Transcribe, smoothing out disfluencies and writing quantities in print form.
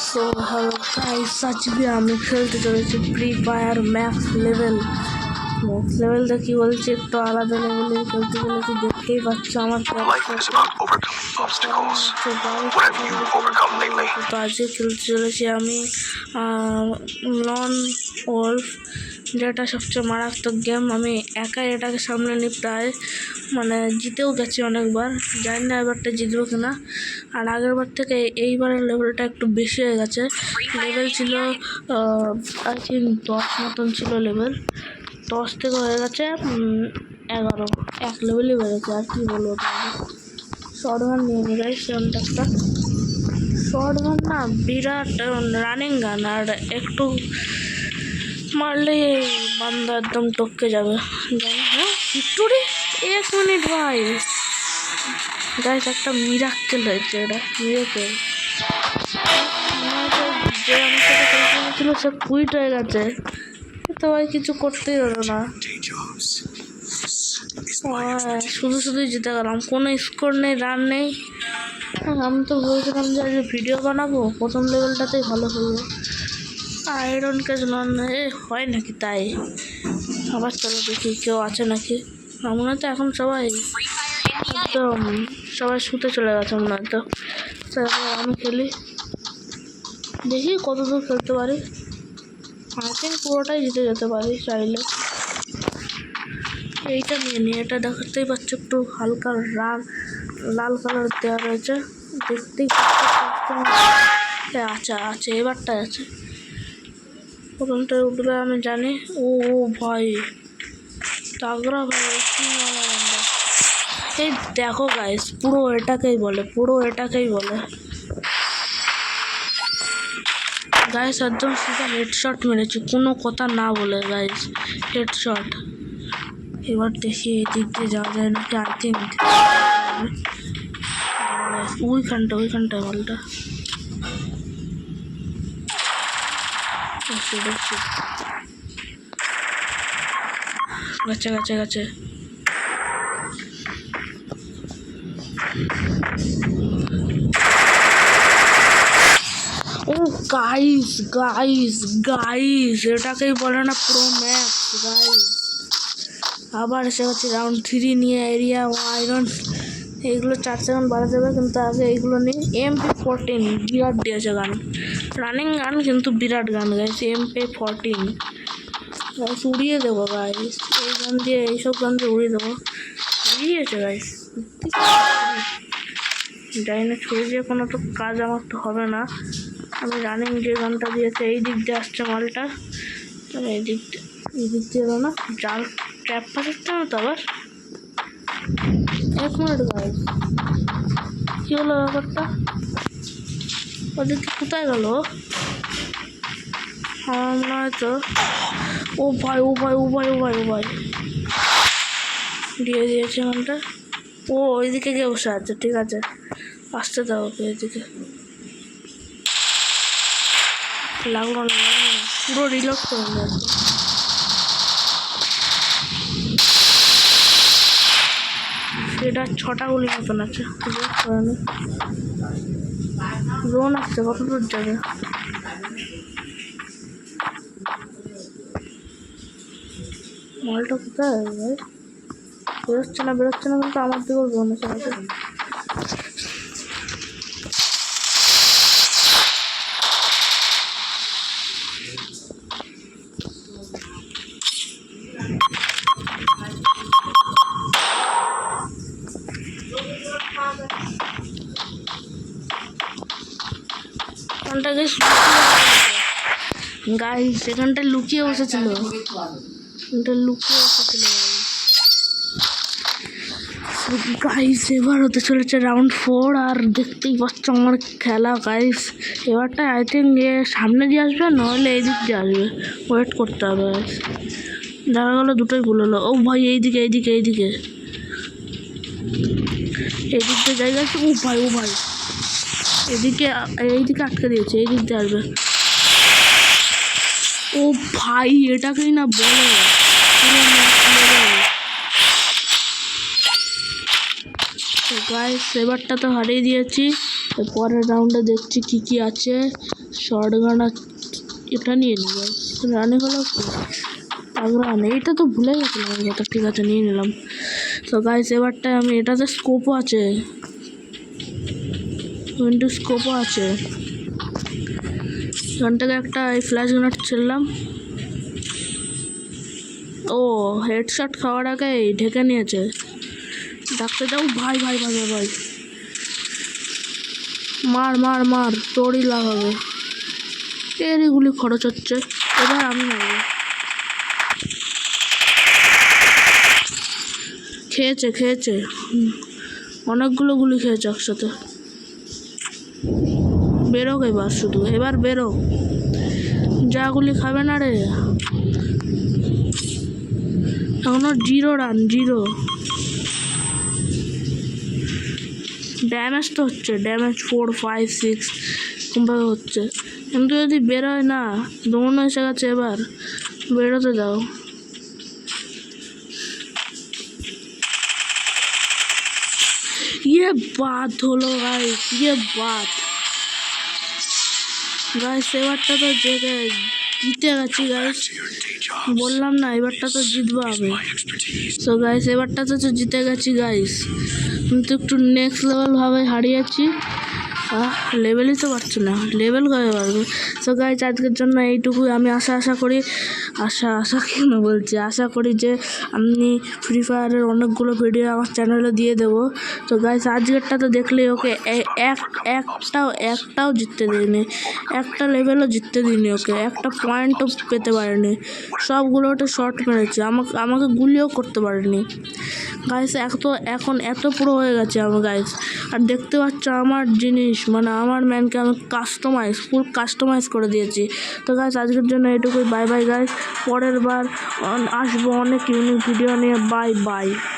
So hello guys, सच भी আমি খেলতে চলেছি free fire max level. Max লেভেলটা কি বলছি, একটু আলাদা লেভেলে খেলতে চলেছি। দেখতেই পাচ্ছ আমার তো আজকে খেলতে চলেছি আমি লন ওলফ, যেটা সবচেয়ে মারাত্মক গেম। আমি একাই এটাকে সামনে নিই, প্রায় মানে জিতেও গেছি অনেকবার। জানি না এবারটা জিতবো কিনা। আর আগের বার থেকে এইবারের লেভেলটা একটু বেশি হয়ে গেছে। লেভেল ছিল আই থিঙ্ক 10 মতন ছিল লেভেল, 10 থেকে হয়ে গেছে 11, এক লেভেলই বেড়েছে। আর কি বলবো, শর্ট গান নিয়ে নিয়ে যাই। সেরকমটা একটা শর্ট গান না, বিরাট রানিং গান, আর একটু মারলে বান্দা একদম টপকে যাবে। জানি হ্যাঁ ভিক্টোরি, 1 মিনিট ভাই। গাইস একটা মিরাক্কেল হয়েছে, এটা মিরাক্কেল। যে আমার সাথে খেলতে ছিল সে কুইট হয়ে গেছে, তো ভাই কিছু করতেই হলো না। শুধু শুধুই জিতে গেলাম, কোনো স্কোর নেই, রান নেই। আমি তো বলছিলাম যে আজকে ভিডিও বানাবো, প্রথম লেভেলটাতেই ভালো করবো। আয়রন কেজ নন হয় নাকি তাই। আবার চলো দেখি কেউ আছে নাকি। মনে হয় তো এখন সবাই একদম সবাই শুতে চলে গেছে মনে হয়। তো আমি খেলি, দেখি কত দূর খেলতে পারি। আই থিঙ্ক পুরোটাই জিতে যেতে পারি চাইলে। এইটা নিয়ে নিই, এটা দেখতেই পাচ্ছ একটু হালকা লাল কালার দেওয়া রয়েছে, দেখতেই আচ্ছা আছে, এবারটা আছে। প্রথমটা উঠবে আমি জানি। ও ভাই তাগড়া ভাই, কি মারা বান্দা। এই দেখো গাইস, পুরো এটাকেই বলে গাইস একদম সিধা হেডশট মেরেছি, কোনো কথা না বলে গাইস, হেডশট। এবার দেখি এই দিক দিয়ে যাওয়া যায় নাকি। আই থিঙ্ক ওইখানটায় বলটা গেছে। ও গাইস এটাকেই বলে না প্রো ম্যাক্স গাইস। আবার এসে হচ্ছে রাউন্ড 3 নিয়ে এরিয়া আয়রন। এইগুলো 4 সেকেন্ড বাড়া যাবে, কিন্তু আগে এইগুলো নিয়ে। MP14 বিরাট দিয়েছে গান, রানিং গান কিন্তু বিরাট গান গাইছে। MP14 গাইস উড়িয়ে দেবো গাইস, এই গান দিয়ে এইসব গান দিয়ে উড়িয়ে দেবো। উড়িয়েছে গাইস, জানি না ছুড়ে দিয়ে কোনো তো কাজ আমার তো হবে না। আমি রানিং যে গানটা দিয়েছে, এই দিক দিয়ে আসছে মালটা, এই দিক দিয়ে এলো না। জাল ট্র্যাপ পাঠাচ্ছে না তো আবার। 1 মিনিট গাইস, কি হলো ব্যাপারটা? ওদিকে কোথায় গেল? আমার মনে হয় তো ও ভাই দিয়ে দিয়েছে গানটা। ও ওইদিকে গিয়ে বসে আছে, ঠিক আছে আসতে দাও ওকে। এদিকে লাগলো না, পুরো রিলোড করে নিয়েছে। সেটা 6টা গুলি মতন আছে, ড্রোন আসছে, কত দূর যাবে? মালটা কোথায় ভাই? বেরোচ্ছে না কিন্তু আমার দিকেও ড্রোন এসে গেছে। গাইস এখানটা লুকিয়ে বসেছিল, গাইস এবার হতে চলেছে রাউন্ড 4। আর দেখতেই পাচ্ছ আমার খেলা গাইস। এবারটা আই থিঙ্ক সামনে দিয়ে আসবে, নাহলে এই দিক দিয়ে আসবে, ওয়েট করতে হবে গাইস। দেখা গেলো দুটোই ভুল হলো। ও ভাই এইদিকে এই দিক দিয়ে জায়গা আছে। ও ভাই এইদিকে আটকে দিয়েছে, এই দিক দিয়ে আসবে। ও ভাই এটাকেই না বলে গাইস। এবারটা তো হারিয়ে দিয়েছি, পরের রাউন্ডে দেখছি কি আছে। শর্ট গান এটা নিয়ে নিব, রানে হলো রান, এইটা তো ভুলে গেছিলাম আমি কথা। ঠিক আছে, নিয়ে নিলাম। তো গাইস এবারটায় আমি এটাতে স্কোপও আছে, উইন্ডো স্কোপও আছে। এখান থেকে একটা এই ফ্ল্যাশ গ্রেনেড ছিললাম। ও হেডশট খাওয়ার আগে ঢেকে নিয়েছে। ডাকতে যাও ভাই ভাই ভাই ভাই ভাই, মার মার মার, তোরই লাভ হবে। এরই গুলি খরচ হচ্ছে, এবার আমি মারব। খেয়েছে খেয়েছে, অনেকগুলো গুলি খেয়েছে একসাথে। বেরো এবার, শুধু এবার বেরো, যা গুলি খাবে না রে। এখনো 0 রান, 0 ড্যামেজ তো হচ্ছে, ড্যামেজ 4, 5, 6 কোনভাবে হচ্ছে, কিন্তু যদি বেরোয় না, দৌড় এসে গেছে। এবার বেরোতে দাও। ইয়ে বাত হলো গাইস, ইয়ে বাত গাইস। এবারটা তো জিতে গেছি গাইস, বললাম না এবারটা তো জিতবো আমি। তো গাইস এবারটা তো জিতে গেছি গাইস, কিন্তু একটু নেক্সট লেভেল ভাবে হারিয়েছি। লেভেলই তো পারছি না, লেভেল কবে পারবে। সো গাইস আজকের জন্য এইটুকুই। আমি আশা করি কেন বলছি, আশা করি যে আমি ফ্রি ফায়ারের অনেকগুলো ভিডিও আমার চ্যানেলে দিয়ে দেবো। তো গাইস আজকেরটা তো দেখলেই ওকে একটাও জিততে দিইনি, একটা লেভেলও জিততে দিইনি ওকে, একটা পয়েন্টও পেতে পারেনি। সবগুলো ওটা শর্ট মেরেছে, আমাকে গুলিও করতে পারেনি গাইস। এখন এত পুরো হয়ে গেছে আমার গাইস। আর দেখতে পাচ্ছ আমার জিনিস, মানে আমার ম্যানকে আমি ফুল কাস্টমাইজ করে দিয়েছি। তো গাইস আজকের জন্য এটুকুই। বাই বাই গাইস, পরের বার আসবো অনেক ইউনিক ভিডিও নিয়ে। Bye bye.